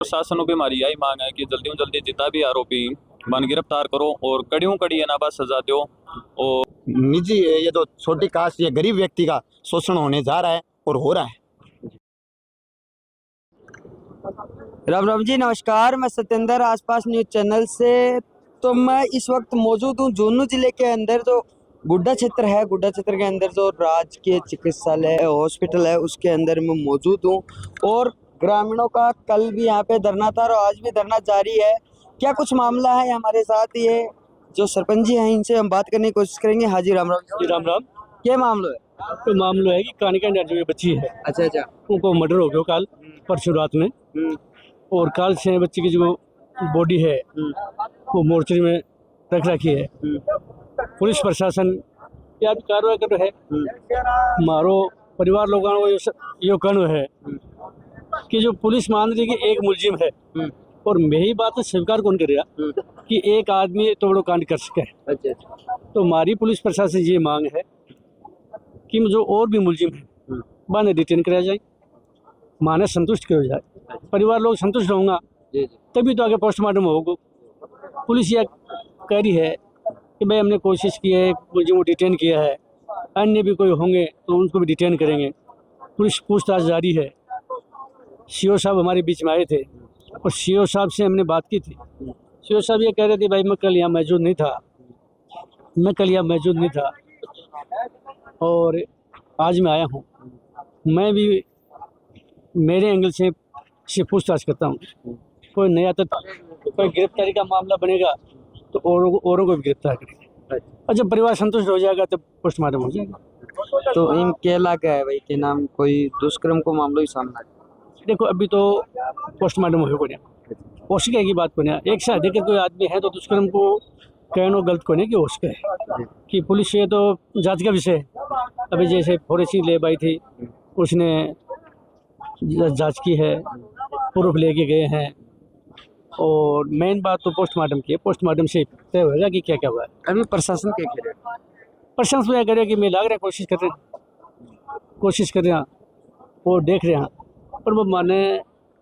प्रशासन को भी हमारी यही मांग है कि जल्दी से जल्दी जितना भी आरोपी बन गिरफ्तार करो और कड़ियों कड़ी है ना बस सजा दो। और निजी ये जो छोटी कास्ट या गरीब व्यक्ति का शोषण होने जा रहा है और हो रहा है। राम राम जी, नमस्कार। मैं सत्येंद्र, आसपास न्यूज चैनल से। तो मैं इस वक्त मौजूद हूँ झुंझुनू जिले के अंदर जो गुड्डा क्षेत्र है, गुड्डा क्षेत्र के अंदर जो राजकीय चिकित्सालय हॉस्पिटल है उसके अंदर मैं मौजूद हूँ। और ग्रामीणों का कल भी यहाँ पे धरना था और आज भी धरना जारी है। क्या कुछ मामला है हमारे साथ, ये जो सरपंच जी हैं इनसे हम बात करने की कोशिश करेंगे। हाँ जी, राम राम जी राम राम। क्या मामला है? तो मामला है कि कानिका नर्स में बच्ची है, अच्छा अच्छा। उनको मर्डर हो गया कल परसों रात में। और कल से बच्ची की जो बॉडी है वो मोर्चरी में रख रखी है। पुलिस प्रशासन क्या भी कार्रवाई कर रहा है। मारो परिवार लोगों को यो कहना है कि जो पुलिस मान रही कि एक मुलजिम है, और यही बात स्वीकार कौन करेगा कि एक आदमी तो बड़ो कांड कर सके। अच्छा। तो हमारी पुलिस प्रशासन ये मांग है कि जो और भी मुलजिम है बाने डिटेन कराया जाए, माने संतुष्ट किया जाए। परिवार लोग संतुष्ट होगा तभी तो आगे पोस्टमार्टम होगा। पुलिस यह कह रही है कि भाई हमने कोशिश की है, मुलजिम को डिटेन किया है, अन्य भी कोई होंगे तो उनको भी डिटेन करेंगे। पुलिस पूछताछ जारी है। सीओ साहब हमारे बीच में आए थे और सीओ साहब से हमने बात की थी। सीओ साहब ये कह रहे थे भाई मैं कल यहाँ मौजूद नहीं था, और आज मैं आया हूँ। मैं भी मेरे एंगल से पूछताछ करता हूँ। कोई नया तो कोई गिरफ्तारी का मामला बनेगा तो औरों को भी गिरफ्तार करेंगे, और जब परिवार संतुष्ट हो जाएगा तब पोस्टमार्टम हो जाएगा। तो इन केला क्या है भाई के नाम, कोई दुष्कर्म को मामला ही सामना है? देखो अभी तो पोस्टमार्टम हो गया, औषिका की बात को नहीं। एक साथ देखकर कोई आदमी है तो दुष्कर्म को कहना गलत को नहीं कि औषिका है कि पुलिस ये तो जांच का विषय है। अभी जैसे फॉरेंसिक लैब आई थी, उसने जांच की है, प्रूफ लेके गए हैं, और मेन बात तो पोस्टमार्टम की है। पोस्टमार्टम से तय होगा कि क्या क्या हुआ है। अभी प्रशासन क्या कह रहा है? प्रशासन यह करे कि मैं लग रहा है कोशिश कर रहे हैं और देख रहे हैं, पर वो माने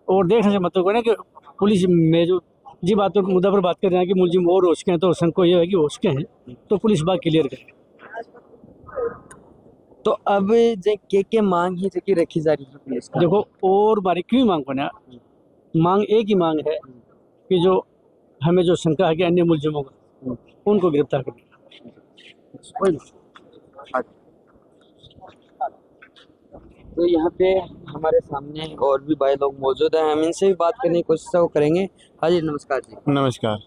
और देखने से मतलब को ना कि पुलिस में जो जी बात पर मुद्दा पर बात कर रहे हैं कि मुलजिम और हो सके हैं, तो संको ये है कि हो सके हैं तो पुलिस बात क्लियर करे। तो अब जे के मांग ही जो कि रखी जा रही है पुलिस का। देखो और बारी क्यों मांग को ना, मांग एक ही मांग है कि जो हमें जो शंका है कि अन्य मुलजिमों का उनको गिरफ्तार करें। तो यहाँ पे हमारे सामने और भी भाई लोग मौजूद हैं, हम इनसे भी बात करने की कोशिश करेंगे। हाँ जी, नमस्कार जी। नमस्कार।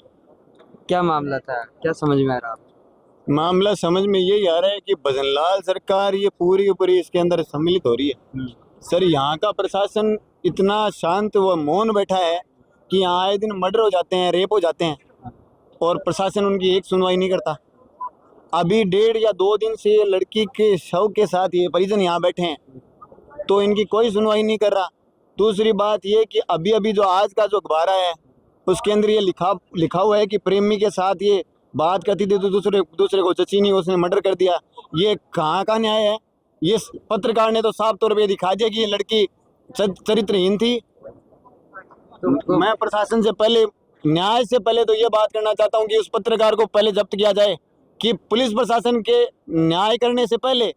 क्या मामला था, क्या समझ में आ रहा है? मामला समझ में यही आ रहा है कि भजनलाल सरकार ये पूरी की पूरी इसके अंदर सम्मिलित हो रही है। सर, यहाँ का प्रशासन इतना शांत व मौन बैठा है कि यहाँ आए दिन मर्डर हो जाते हैं, रेप हो जाते हैं, और प्रशासन उनकी एक सुनवाई नहीं करता। अभी 1.5 या 2 दिन से लड़की के शव के साथ ये परिजन यहाँ बैठे हैं, तो इनकी कोई सुनवाई नहीं कर रहा। दूसरी बात ये कि अभी अभी जो आज का जो अखबार है उसके अंदर ये लिखा हुआ है कि प्रेमी के साथ ये बात करती थी तो दूसरे को जची नहीं, उसने मर्डर कर दिया। ये कहाँ का न्याय है? ये पत्रकार ने तो साफ तौर पे दिखा दिया कि ये लड़की चरित्रहीन थी। तो मैं प्रशासन से पहले, न्याय से पहले तो ये बात करना चाहता हूँ कि उस पत्रकार को पहले जब्त किया जाए कि पुलिस प्रशासन के न्याय करने से पहले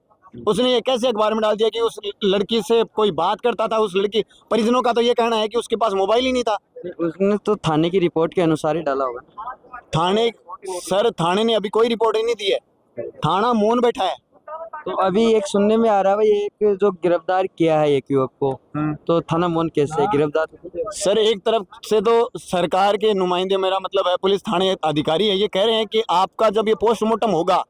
उसने ये कैसे अखबार में डाल दिया कि उस लड़की से कोई बात करता था। उस लड़की परिजनों का तो ये कहना है कि उसके पास मोबाइल ही नहीं था। उसने तो थाने की रिपोर्ट के अनुसार ही डाला होगा। थाने ने अभी कोई रिपोर्ट ही नहीं दी है। थाना मौन बैठा है। तो अभी एक सुनने में आ रहा है भाई, एक जो गिरफ्तार किया है एक युवक को, तो थाना मौन कैसे है? गिरफ्तार सर, एक तरफ से तो सरकार के नुमाइंदे, मेरा मतलब है पुलिस थाने अधिकारी है, ये कह रहे हैं कि आपका जब ये पोस्टमार्टम होगा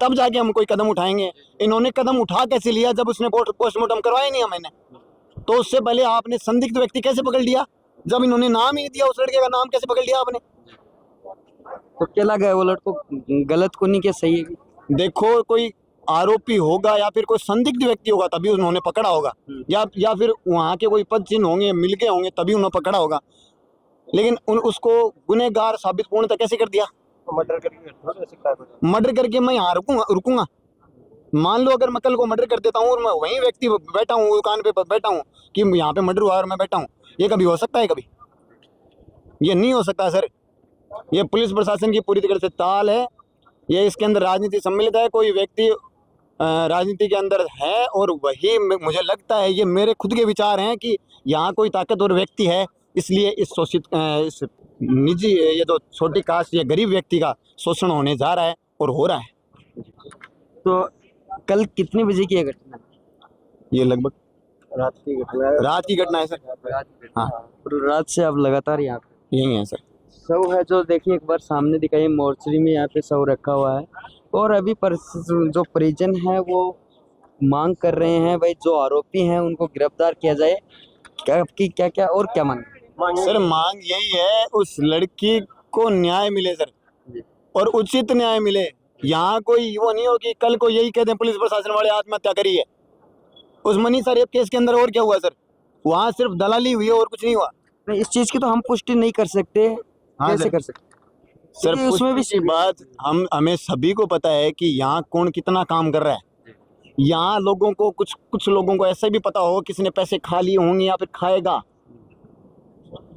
तब जाके हम कोई कदम उठाएंगे। इन्होंने कदम उठा कैसे लिया जब उसने पोस्टमार्टम करवाया नहीं मैंने? तो उससे पहले आपने संदिग्ध व्यक्ति कैसे पकड़ लिया? जब इन्होंने नाम ही दिया उस लड़के का, नाम कैसे पकड़ लिया आपने? तो क्या लगा है वो लड़को गलत को नहीं क्या सही है? देखो, कोई आरोपी होगा या फिर कोई संदिग्ध व्यक्ति होगा तभी उन्होंने पकड़ा होगा, या फिर वहाँ के कोई पद चिन्ह होंगे, मिल गए होंगे तभी उन्होंने पकड़ा होगा। लेकिन उसको गुनहगार साबित पूर्णतः कैसे कर दिया? मर्डर करके मैं यहाँ रुकूंगा? मान लो अगर मैं कल को मर्डर कर देता हूँ और मैं वही व्यक्ति बैठा हूँ दुकान पे बैठा हूँ कि यहाँ पे मर्डर हुआ और मैं बैठा हूँ, ये कभी हो सकता है? कभी ये नहीं हो सकता सर। ये पुलिस प्रशासन की पूरी तरह से ताल है। ये इसके अंदर राजनीति सम्मिलित है। कोई व्यक्ति राजनीति के अंदर है और वही मुझे लगता है, ये मेरे खुद के विचार हैं कि यहाँ कोई ताकतवर व्यक्ति है, इसलिए इस शोषित इस निजी ये जो छोटी कास्ट या गरीब व्यक्ति का शोषण होने जा रहा है और हो रहा है। तो कल कितने बजे की है घटना? ये लगभग रात की घटना है सर। हाँ, रात से अब लगातार यहाँ पे यही है सर। शव है जो देखिए एक बार सामने दिखाइए, मोर्चरी में यहाँ पे शव रखा हुआ है और अभी जो परिजन है वो मांग कर रहे हैं भाई जो आरोपी हैं उनको गिरफ्तार किया जाए। क्या क्या और क्या मांग? सर मांग यही है, उस लड़की को न्याय मिले सर, और उचित न्याय मिले। यहाँ कोई वो नहीं हो कि कल को यही कहते हैं पुलिस प्रशासन वाले आत्महत्या करी है। उस मनीषा रेप केस के अंदर और क्या हुआ सर? वहाँ सिर्फ दलाली हुई है और कुछ नहीं हुआ। नहीं, इस चीज की तो हम पुष्टि नहीं कर सकते। कैसे कर सकते सर? क्योंकि उसमें भी की बात हमें सभी को पता है कि यहाँ कौन कितना काम कर रहा है। यहाँ लोगों को कुछ लोगों को ऐसा भी पता हो किसी ने पैसे खा लिए होंगे या फिर खाएगा,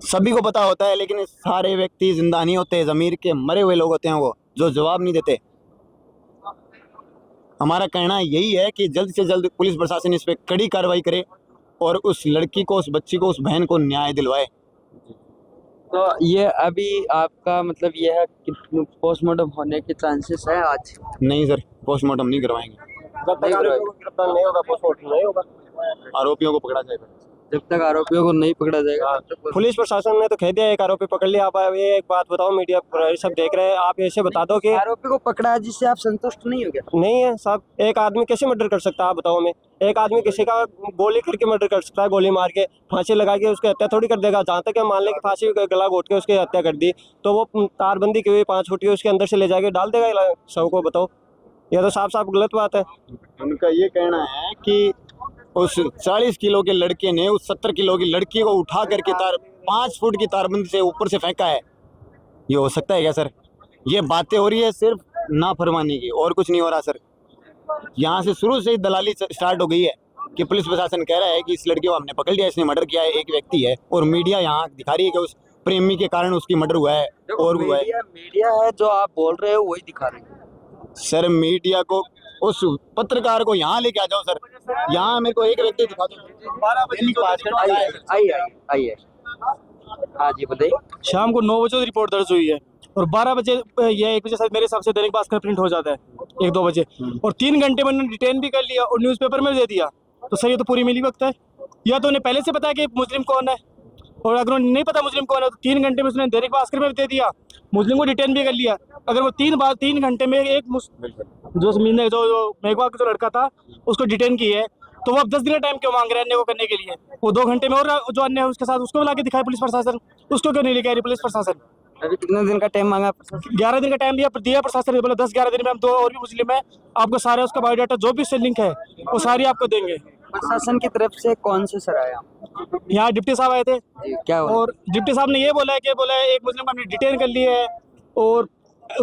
सभी को पता होता है। लेकिन सारे व्यक्ति जिंदा नहीं होते, जमीर के मरे हुए लोग होते हैं वो, जो जवाब नहीं देते। हमारा कहना यही है कि जल्द से जल्द पुलिस प्रशासन इस पे कड़ी कार्रवाई करे और उस लड़की को, उस बच्ची को, उस बहन को न्याय दिलवाए। तो ये अभी आपका मतलब ये है कि पोस्टमार्टम होने के चांसेस है आज? नहीं सर, पोस्टमार्टम नहीं करवाएंगे। जब तक आरोपियों को गिरफ्तार नहीं होगा पोस्टमार्टम नहीं होगा। आरोपियों को पकड़ा जाएगा। जब तक आरोपियों को नहीं पकड़ा जाएगा तब तक पुलिस प्रशासन ने तो कह दिया एक आरोपी पकड़ लिया। आप ये एक बात बताओ, मीडिया पर सब देख रहे हैं, आप ऐसे बता दो कि आरोपी को पकड़ा जिससे आप संतुष्ट नहीं हो गया? नहीं है साहब। एक आदमी कैसे मर्डर कर सकता है आप बताओ हमें? एक आदमी किसी का गोली करके मर्डर कर सकता है, गोली मार के फांसी लगा के उसकी हत्या थोड़ी कर देगा। जहाँ तक हम मान लें कि फांसी गला घोट के उसकी हत्या कर दी, तो वो तारबंदी की हुई 5 फुट की उसके अंदर से ले जाके डाल देगा शव को? बताओ, यह तो साफ साफ गलत बात है। उनका ये कहना है कि उस 40 किलो के लड़के ने उस 70 किलो की लड़की को उठा करके 5 फुट की तारबंदी से ऊपर से फेंका है। ये हो सकता है क्या सर? ये बातें हो रही है सिर्फ नाफरमानी की, और कुछ नहीं हो रहा सर। यहाँ से शुरू से ही दलाली स्टार्ट हो गई है कि पुलिस प्रशासन कह रहा है कि इस लड़की को हमने पकड़ लिया, इसने मर्डर किया है, एक व्यक्ति है, और मीडिया यहाँ दिखा रही है कि उस प्रेमी के कारण उसकी मर्डर हुआ है और हुआ है। मीडिया है जो आप बोल रहे हो वही दिखा रहे हैं सर। मीडिया को, उस पत्रकार को यहाँ लेके आ जाओ सर। यहाँ मेरे को एक व्यक्ति दिखा दो। आइए। हाँ जी बताइए। शाम को 9 बजे रिपोर्ट दर्ज हुई है और 12 बजे या 1 बजे शायद मेरे हिसाब से दैनिक भास्कर प्रिंट हो जाता है, 1-2 बजे, और 3 घंटे में उन्होंने डिटेन भी कर लिया और न्यूज़पेपर में दे दिया। तो सर ये तो पूरी मिली वक्त है। या तो उन्हें पहले से पता है कि मुस्लिम कौन है, और अगर उन्हें नहीं पता मुस्लिम कौन है तो 3 घंटे में उसने दैनिक भास्कर में दे दिया, मुस्लिम को डिटेन भी कर लिया। अगर वो 3 घंटे में एक जो मेघवा का जो लड़का था उसको डिटेन की है, तो वो अब 10 दिन का टाइम क्यों मांग रहे हैं अन्य को करने के लिए? वो 2 घंटे में और जो अन्य है उसके साथ उसको ला के दिखाए पुलिस प्रशासन, उसको क्यों नहीं लेके आ रही पुलिस प्रशासन? अभी कितने दिन का टाइम मांगा? 11 दिन का टाइम दिया प्रशासन ने, बोला 10-11 दिन में हम 2 और भी मुस्लिम है, आपको सारे उसका बायोडाटा जो भी उससे लिंक है वो सारी आपको देंगे। प्रशासन की तरफ से कौन से सर आया? यहाँ डिप्टी साहब आए थे क्या हुआ? और डिप्टी साहब ने ये बोला है कि एक मुस्लिम को हमने डिटेन कर लिया है, और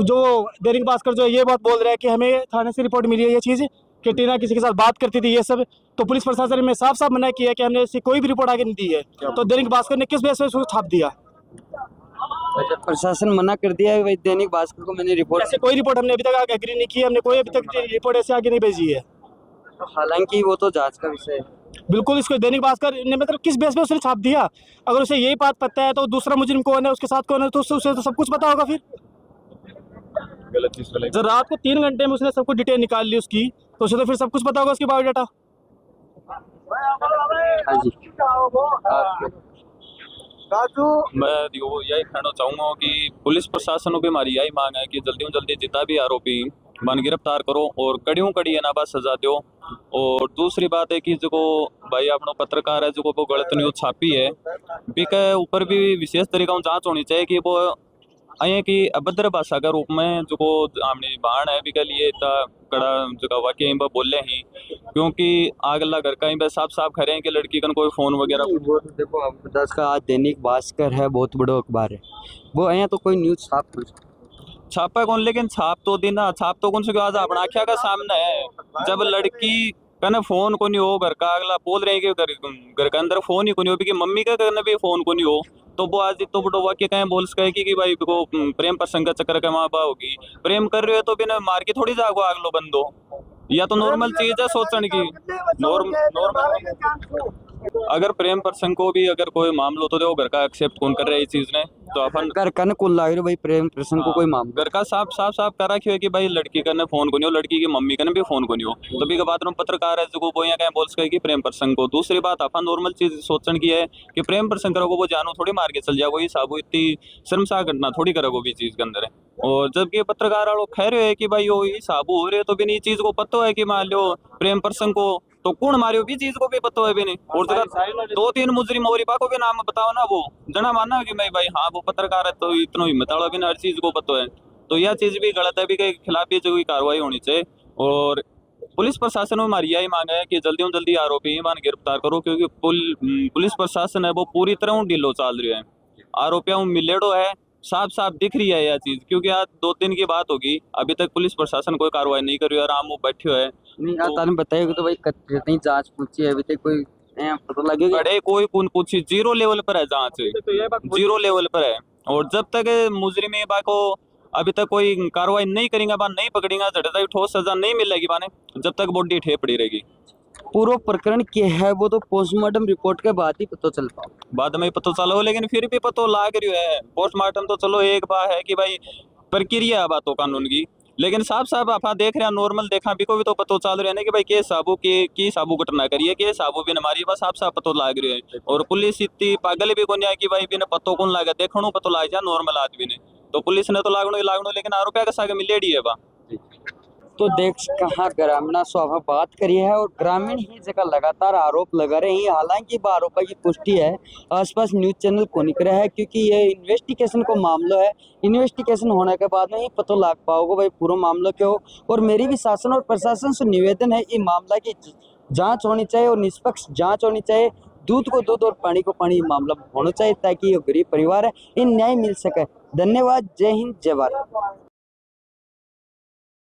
जो दैनिक भास्कर जो ये बात बोल रहा है कि हमें थाने से रिपोर्ट मिली है ये चीज़ कि टीना किसी के साथ बात करती थी, ये सब तो पुलिस प्रशासन ने साफ साफ मना किया है कि हमने ऐसी कोई भी रिपोर्ट आगे नहीं दी है। तो दैनिक भास्कर ने किस बेस पे उसको छाप दिया? अच्छा, प्रशासन मना कर दिया है भाई दैनिक भास्कर को मैंने रिपोर्ट? ऐसे कोई रिपोर्ट हमने अभी तक एग्री नहीं की, हमने कोई अभी तक रिपोर्ट ऐसे आगे नहीं भेजी है। हालांकि वो तो जांच का विषय है। बिल्कुल, इसको दैनिक भास्कर ने मतलब किस बेस पे उसने छाप दिया? अगर उसे यही बात पता है तो दूसरा मुजरिम कौन है, उसके साथ कौन है, तो उसे तो सब कुछ पता होगा। फिर गलत चीज जब रात को 3 घंटे में उसने सब कुछ डिटेल निकाल ली उसकी, तो उसे तो फिर सब कुछ पता होगा उसकी बायोडाटा। हाँ जी। मैं यही कहना चाहूँगा कि पुलिस प्रशासन भी हमारी यही मांग है कि जल्दी से जल्दी जितना भी आरोपी बन गिरफ्तार करो और कड़ी है ना बस सजा दो। और दूसरी बात है कि जो भाई अपना पत्रकार है जो वो गलत न्यूज छापी है, बीके ऊपर भी विशेष तरीका से जांच होनी चाहिए कि वो अये कि अभद्र भाषा के रूप में जो हमने बाण है भी के लिए इतना कड़ा जो वाक्य बोले ही, क्योंकि आगला घर का साफ साफ खड़े हैं कि लड़की का कोई फोन वगैरह। वो तो देखो अब 10 का आज दैनिक भास्कर है, बहुत बड़ा अखबार है, वो अया तो कोई न्यूज छापा कौन, लेकिन छाप तो देना, छाप तो कौन से आज अपना आख्या का सामने है। जब लड़की कहना फोन को नहीं हो, घर का अगला बोल रहे हैं कि घर के अंदर फोन ही को नहीं हो, कि मम्मी का कहना भी फोन को नहीं हो, तो वो आज तो बड़ो वाक्य कहें बोल सके कि भाई को प्रेम प्रसंग का चक्कर का माँ बाप होगी, प्रेम कर रहे हो तो बिना मार के थोड़ी जागो आगलो बंदो, या तो नॉर्मल चीज है सोचने की। नॉर्मल अगर प्रेम प्रसंग को भी अगर कोई मामला होता तो घर का एक्सेप्ट कौन कर रहा है इस चीज ने, तो अपन घर का ने कुल लाग रहे भाई प्रेम प्रसंग को कोई मामला घर का साफ साफ साफ कर रखी है कि भाई लड़की का ने फोन को नहीं हो, लड़की की मम्मी का ने भी फोन को नहीं हो, तो भी के बाद में पत्रकार है जो वो यहाँ कहीं बोल सके कि प्रेम प्रसंग को। दूसरी बात अपन नॉर्मल चीज सोचने की है कि प्रेम प्रसंग करोगे वो जानू थोड़ी मार के चल जाओ, ये साबू इतनी शर्मसार घटना थोड़ी करोगे भी चीज के अंदर है। और जबकि पत्रकार वालों कह रहे है कि भाई वो ये साबू हो रहे हो, तो भी नहीं चीज को पता है कि मान लो प्रेम प्रसंग को तो कौन मारियो भी चीज को भी पता है भी नहीं। और जरा 2-3 मुजरिम और को भी नाम बताओ ना, वो जना मानना कि भाई हाँ वो पत्रकार है तो इतना हिम्मत वाला भी ना हर चीज को पता है, तो यह चीज भी गलत है, भी के खिलाफ भी जो कार्रवाई होनी चाहिए। और पुलिस प्रशासन में हमारी यही मांग है कि जल्दी से जल्दी आरोपी मान गिरफ्तार करो, क्योंकि पुलिस प्रशासन है वो पूरी तरह ढीलो चाल रही है, आरोपियों मिलेड़ो है, साफ साफ दिख रही है यह चीज। क्योंकि आज 2 दिन की बात होगी, अभी तक पुलिस प्रशासन कोई कार्रवाई नहीं कर रही है, आराम बैठे हुए है। नहीं यार ताने बताइए कि तो भाई कितनी जांच पूछी है अभी तक कोई पता लगेगा? बड़े कोई कौन पूछी, 0 लेवल पर है जांच, 0 लेवल पर है। और जब तक मुजरिम बा को अभी तक कोई कार्रवाई नहीं करेंगे, बा नहीं पकड़ेंगे, झटता ठोस सजा नहीं मिलेगी बाने, जब तक बॉडी ठे पड़ी रहेगी। पूरा प्रकरण क्या है वो तो पोस्टमार्टम रिपोर्ट के बाद ही पता चल पाओ। बाद में पता चलो, लेकिन फिर भी पता लाग रही है। पोस्टमार्टम तो चलो एक बात है कि भाई प्रक्रिया है बातों कानून की, लेकिन साफ साफ आप देख रहे हैं, नॉर्मल देखा भी को भी तो पता चल रहा है ना कि भाई के साबू की साबू घटना करिए, के साबू भी हमारी बस साफ साफ पता लाग रही है। और पुलिस इतनी पागल भी कौन है कि भाई बिना पतो कौन लागे, देखो पता लाग जाए नॉर्मल आदमी ने, तो पुलिस ने तो लागणो ही लागणो, लेकिन आरोपिया के साथ मिलेडी है बा। तो देख कहाँ ग्रामीण स्वाभा बात करी है और ग्रामीण ही जगह लगातार आरोप लगा रहे हैं। हालांकि आरोपों की पुष्टि है आसपास न्यूज चैनल को नहीं करा है, क्योंकि ये इन्वेस्टिगेशन को मामला है, इन्वेस्टिगेशन होने के बाद में ही पता लग पाओगे भाई पूरा मामला क्या हो। और मेरी भी शासन और प्रशासन से निवेदन है ये मामला की जांच होनी चाहिए और निष्पक्ष जांच होनी चाहिए, दूध को दूध और पानी को पानी मामला होना चाहिए, ताकि ये गरीब परिवार है इन न्याय मिल सके। धन्यवाद, जय हिंद, जय भारत।